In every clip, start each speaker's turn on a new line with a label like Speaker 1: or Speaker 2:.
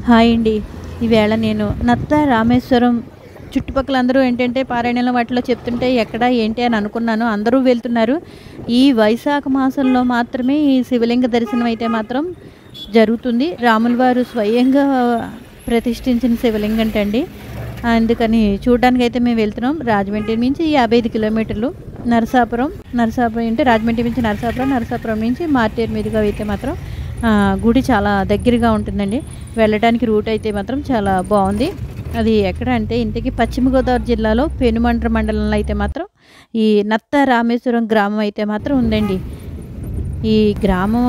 Speaker 1: Hi అండి. ఈవేళ నేను నత్త రామేశ్వరం చుట్టుపక్కల అందరూ ఏంటంటే పారాయణంలో వాటిలో చెప్తుంటే ఎక్కడ ఏంటి అని అనుకున్నాను. అందరూ వెళ్తున్నారు. ఈ వైశాఖ మాసంలో మాత్రమే ఈ శివలింగ దర్శనం అయితే మాత్రం జరుగుతుంది. రాముల వారు స్వయంగా ప్రతిష్ఠించిన శివలింగంటండి. అందుకని చూడడానికైతే మేము వెళ్తున్నాం. రాజమండ్రి నుంచి 55 కిలోమీటర్లు. నరసాపురం అంటే రాజమండ్రి నుంచి నరసాపురం నుంచి మార్టేరు మీదుగా అయితే మాత్రం గుడి చాలా దగ్గరగా ఉంటుందండి. వెళ్ళడానికి రూట్ అయితే మాత్రం చాలా బాగుంది. అది ఎక్కడ అంటే ఇంతకీ పశ్చిమ గోదావరి జిల్లాలో పెనుమంట్ర మండలంలో అయితే మాత్రం ఈ నత్త రామేశ్వరం గ్రామం అయితే మాత్రం ఉందండి. ఈ గ్రామం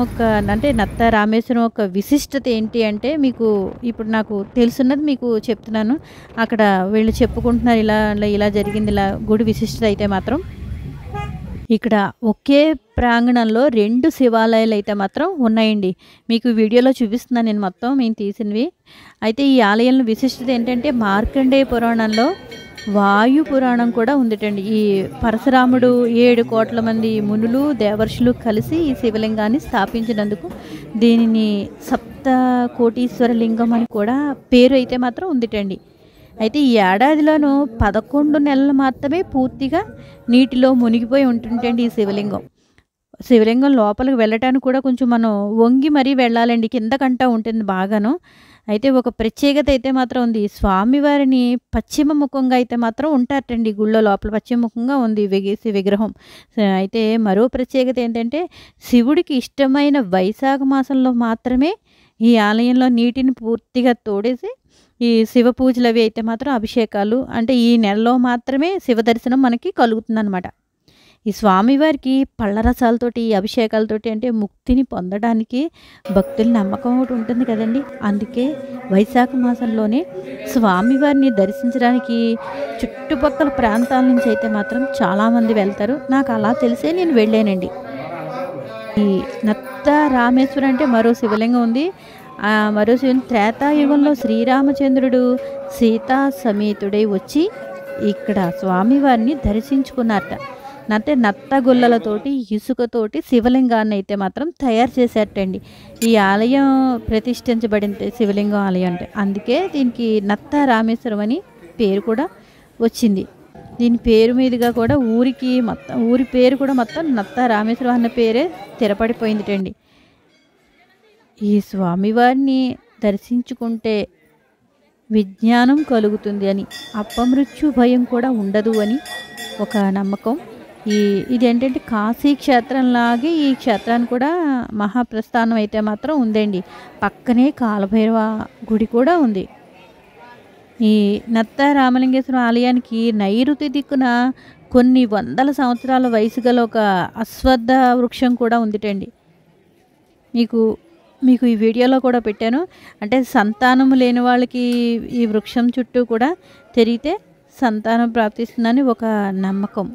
Speaker 1: అంటే నత్త రామేశ్వరం ఒక విశిష్టత ఏంటి అంటే మీకు ఇప్పుడు నాకు తెలుసున్నది మీకు చెప్తున్నాను. అక్కడ వీళ్ళు చెప్పుకుంటున్నారు ఇలా జరిగింది, ఇలా గుడి విశిష్టత అయితే మాత్రం ఇక్కడ ఒకే ప్రాంగణంలో 2 శివాలయాలు అయితే మాత్రం ఉన్నాయండి. మీకు వీడియోలో చూపిస్తున్నాను నేను మొత్తం మేము తీసినవి. అయితే ఈ ఆలయంలో విశిష్టత ఏంటంటే మార్కండేయ పురాణంలో వాయు పురాణం కూడా ఉందిటండి. ఈ పరశురాముడు 7 కోట్ల మంది మునులు దేవర్షులు కలిసి ఈ శివలింగాన్ని స్థాపించినందుకు దీనిని సప్త కోటీశ్వర లింగం అని కూడా పేరు అయితే మాత్రం ఉందిటండి. అయితే ఈ ఏడాదిలోనూ 11 నెలలు మాత్రమే పూర్తిగా నీటిలో మునిగిపోయి ఉంటుంటండి ఈ శివలింగం లోపలికి వెళ్ళటానికి కూడా కొంచెం మనం వంగి మరీ వెళ్ళాలండి. కిందకంటా ఉంటుంది బాగాను. అయితే ఒక ప్రత్యేకత అయితే మాత్రం ఉంది. స్వామివారిని పశ్చిమ ముఖంగా అయితే మాత్రం ఉంటారటండి. గుళ్ళో లోపల పశ్చిమ ముఖంగా ఉంది విగ్రహం. అయితే మరో ప్రత్యేకత ఏంటంటే శివుడికి ఇష్టమైన వైశాఖ మాసంలో మాత్రమే ఈ ఆలయంలో నీటిని పూర్తిగా తోడేసి ఈ శివ పూజలు అవి అయితే మాత్రం అభిషేకాలు అంటే ఈ నెలలో మాత్రమే శివ దర్శనం మనకి కలుగుతుందన్నమాట. ఈ స్వామివారికి పళ్ళ రసాలతోటి అభిషేకాలతోటి అంటే ముక్తిని పొందడానికి భక్తుల నమ్మకం ఒకటి ఉంటుంది కదండి. అందుకే వైశాఖ మాసంలోనే స్వామివారిని దర్శించడానికి చుట్టుపక్కల ప్రాంతాల నుంచి అయితే మాత్రం చాలామంది వెళ్తారు. నాకు అలా తెలిసే నేను వెళ్ళానండి. ఈ నత్త రామేశ్వరం అంటే మరో శివలింగం ఉంది. మరో శివుని త్రేతాయుగంలో శ్రీరామచంద్రుడు సీతా సమేతుడై వచ్చి ఇక్కడ స్వామివారిని దర్శించుకున్నారట. అంటే నత్త గుల్లలతోటి ఇసుకతోటి శివలింగాన్ని అయితే మాత్రం తయారు చేసేటండి. ఈ ఆలయం ప్రతిష్ఠించబడిన శివలింగం ఆలయం అంటే అందుకే దీనికి నత్త రామేశ్వరం అని పేరు కూడా వచ్చింది. దీని పేరు మీదుగా కూడా ఊరి పేరు కూడా మొత్తం నత్త రామేశ్వరం అన్న పేరే స్థిరపడిపోయిందిటండి. ఈ స్వామివారిని దర్శించుకుంటే విజ్ఞానం కలుగుతుంది అని, అపమృత్యు భయం కూడా ఉండదు అని ఒక నమ్మకం. ఇదేంటంటే కాశీ క్షేత్రంలాగే ఈ క్షేత్రాన్ని కూడా మహాప్రస్థానం అయితే మాత్రం ఉందండి. పక్కనే కాలభైరవ గుడి కూడా ఉంది. ఈ నత్త రామలింగేశ్వరం ఆలయానికి నైరుతి దిక్కున కొన్ని వందల సంవత్సరాల వయసు గల ఒక అశ్వత్థ వృక్షం కూడా ఉందిటండి. మీకు ఈ వీడియోలో కూడా పెట్టాను. అంటే సంతానం లేని వాళ్ళకి ఈ వృక్షం చుట్టూ కూడా తిరిగితే సంతానం ప్రాప్తిస్తుందని ఒక నమ్మకం.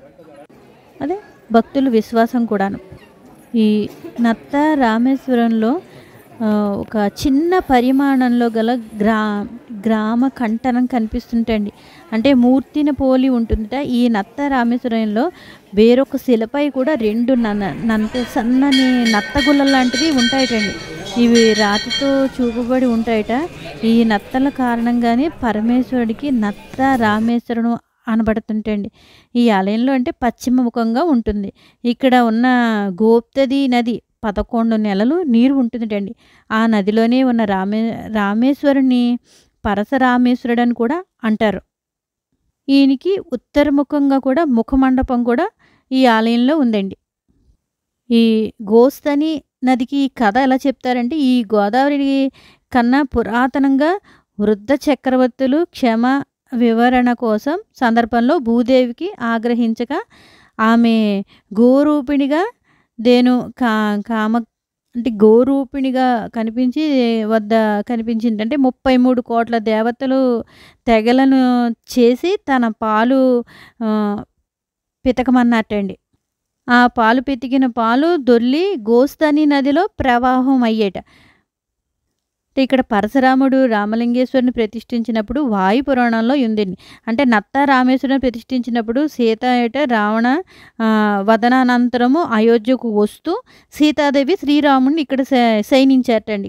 Speaker 1: అదే భక్తుల విశ్వాసం కూడాను. ఈ నత్త రామేశ్వరంలో ఒక చిన్న పరిమాణంలో గల గ్రామ కంటనం కనిపిస్తుంటండి. అంటే మూర్తిని పోలి ఉంటుందట. ఈ నత్త రామేశ్వరంలో వేరొక శిలపై కూడా 2 సన్నని నత్తగుల్ల లాంటివి ఉంటాయటండి. ఇవి రాతితో చూపబడి ఉంటాయట. ఈ నత్తల కారణంగానే పరమేశ్వరుడికి నత్త రామేశ్వరం అనబడుతుంటండి. ఈ ఆలయంలో అంటే పశ్చిమ ముఖంగా ఉంటుంది. ఇక్కడ ఉన్న గోప్తది నది 11 నెలలు నీరు ఉంటుందండి. ఆ నదిలోనే ఉన్న రామేశ్వరుని పరశురామేశ్వరుడు అని కూడా అంటారు. ఈయనకి ఉత్తరముఖంగా కూడా ముఖమండపం కూడా ఈ ఆలయంలో ఉందండి. ఈ గోస్తని నదికి కథ ఎలా చెప్తారంటే ఈ గోదావరి కన్నా పురాతనంగా వృద్ధ చక్రవర్తులు క్షమ వివరణ కోసం సందర్భంలో భూదేవికి ఆగ్రహించగా ఆమె గోరూపిణిగా అంటే గోరూపిణిగా కనిపించింది. అంటే 33 కోట్ల దేవతలు తెగలను చేసి తన పాలు పితకమన్నట్టండి. ఆ పాలు పితికిన పాలు దొర్లి గోస్తని నదిలో ప్రవాహం అయ్యేట. ఇక్కడ పరశురాముడు రామలింగేశ్వరుని ప్రతిష్ఠించినప్పుడు వాయు పురాణంలో ఉందండి. అంటే నత్త రామేశ్వరుని ప్రతిష్ఠించినప్పుడు సీత ఏట రావణ వదనానంతరము అయోధ్యకు వస్తూ సీతాదేవి శ్రీరాముడిని ఇక్కడ శయనించారటండి.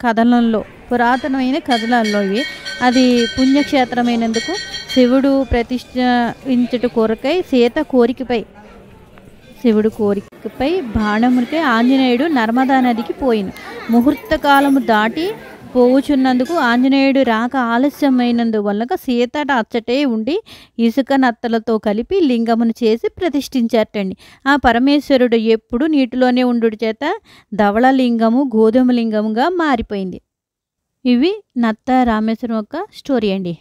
Speaker 1: కథనంలో పురాతనమైన కథనాల్లో ఇవి. అది పుణ్యక్షేత్రమైనందుకు శివుడు ప్రతిష్ఠించుట కొరకై శివుడు కోరికపై బాణమునికై ఆంజనేయుడు నర్మదా నదికి పోయిన ముహూర్త కాలము దాటి పోవుచున్నందుకు ఆంజనేయుడు రాక ఆలస్యమైనందువల్ల సీతట అచ్చటే ఉండి ఇసుక నత్తలతో కలిపి లింగమును చేసి ప్రతిష్ఠించారటండి. ఆ పరమేశ్వరుడు ఎప్పుడు నీటిలోనే ఉండు చేత ధవళ లింగము గోధుమ లింగముగా మారిపోయింది. ఇవి నత్త రామేశ్వరం యొక్క స్టోరీ అండి.